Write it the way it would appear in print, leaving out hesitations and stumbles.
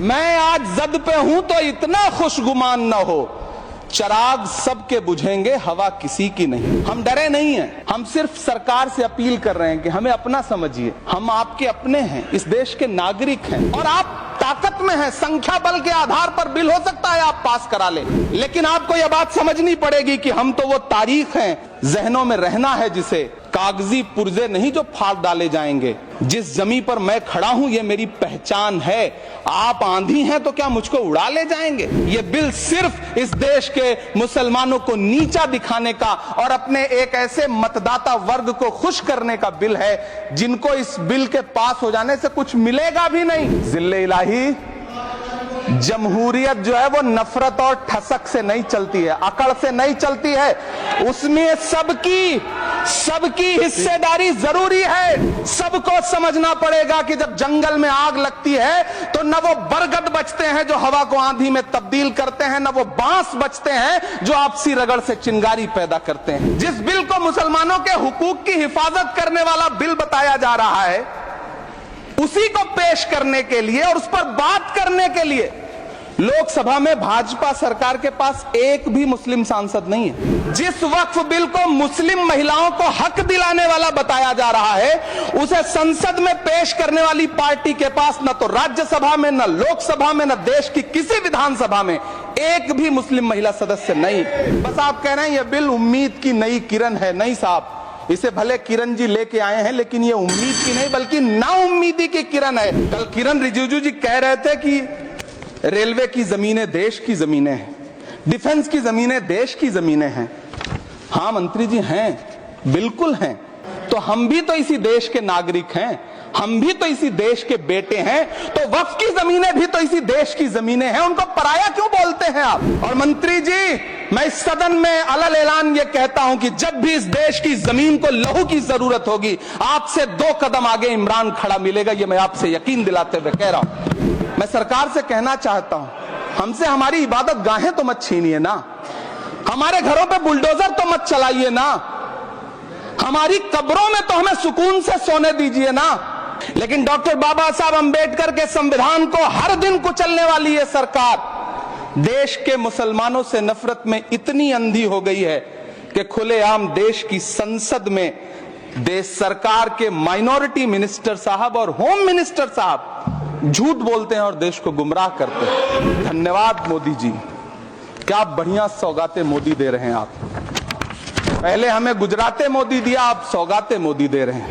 मैं आज जद पे हूं तो इतना खुशगुमान न हो, चराग सबके बुझेंगे हवा किसी की नहीं। हम डरे नहीं हैं, हम सिर्फ सरकार से अपील कर रहे हैं कि हमें अपना समझिए, हम आपके अपने हैं, इस देश के नागरिक हैं और आप ताकत में हैं। संख्या बल के आधार पर बिल हो सकता है आप पास करा ले, लेकिन आपको यह बात समझनी पड़ेगी कि हम तो वो तारीख हैं, जहनों में रहना है जिसे, कागजी पुर्जे नहीं जो फाड़ डाले जाएंगे। जिस जमीन पर मैं खड़ा हूं ये मेरी पहचान है। आप आंधी हैं तो क्या मुझको उड़ा ले जाएंगे? ये बिल सिर्फ इस देश के मुसलमानों को नीचा दिखाने का और अपने एक ऐसे मतदाता वर्ग को खुश करने का बिल है जिनको इस बिल के पास हो जाने से कुछ मिलेगा भी नहीं। जिल्ले इलाही, जमहूरियत जो है वो नफरत और ठसक से नहीं चलती है, अकड़ से नहीं चलती है, उसमें सबकी हिस्सेदारी जरूरी है। सबको समझना पड़ेगा कि जब जंगल में आग लगती है तो न वो बरगद बचते हैं जो हवा को आंधी में तब्दील करते हैं, न वो बांस बचते हैं जो आपसी रगड़ से चिंगारी पैदा करते हैं। जिस बिल को मुसलमानों के हुकूक की हिफाजत करने वाला बिल बताया जा रहा है, उसी को पेश करने के लिए और उस पर बात करने के लिए लोकसभा में भाजपा सरकार के पास एक भी मुस्लिम सांसद नहीं है। जिस वक्फ बिल को मुस्लिम महिलाओं को हक दिलाने वाला बताया जा रहा है, उसे संसद में पेश करने वाली पार्टी के पास न तो राज्यसभा में, न लोकसभा में, न देश की किसी विधानसभा में एक भी मुस्लिम महिला सदस्य नहीं। बस आप कह रहे हैं यह बिल उम्मीद की नई किरण है। नहीं साहब, इसे भले किरण जी लेके आए हैं, लेकिन ये उम्मीद की नहीं बल्कि नाउम्मीदी की किरण है। कल किरण रिजिजू जी कह रहे थे कि रेलवे की जमीनें देश की जमीनें हैं, डिफेंस की जमीनें देश की जमीनें हैं। हाँ मंत्री जी हैं, बिल्कुल हैं। तो हम भी तो इसी देश के नागरिक हैं, हम भी तो इसी देश के बेटे हैं, तो वक्फ की जमीनें भी तो इसी देश की जमीनें हैं। उनको पराया क्यों बोलते हैं आप? और मंत्री जी, मैं इस सदन में अलल ऐलान ये कहता हूं कि जब भी इस देश की जमीन को लहू की जरूरत होगी, आपसे 2 कदम आगे इमरान खड़ा मिलेगा। ये मैं आपसे यकीन दिलाते हुए कह रहा हूं। मैं सरकार से कहना चाहता हूं, हमसे हमारी इबादत गाहें तो मत छीनिए ना, हमारे घरों पे बुलडोजर तो मत चलाइए ना, हमारी कब्रों में तो हमें सुकून से सोने दीजिए ना। लेकिन डॉक्टर बाबा साहब अंबेडकर के संविधान को हर दिन कुचलने वाली ये सरकार देश के मुसलमानों से नफरत में इतनी अंधी हो गई है कि खुलेआम देश की संसद में देश सरकार के माइनॉरिटी मिनिस्टर साहब और होम मिनिस्टर साहब झूठ बोलते हैं और देश को गुमराह करते हैं। धन्यवाद मोदी जी, क्या बढ़िया सौगातें मोदी दे रहे हैं आप। पहले हमें गुजराते मोदी दिया, आप सौगातें मोदी दे रहे हैं।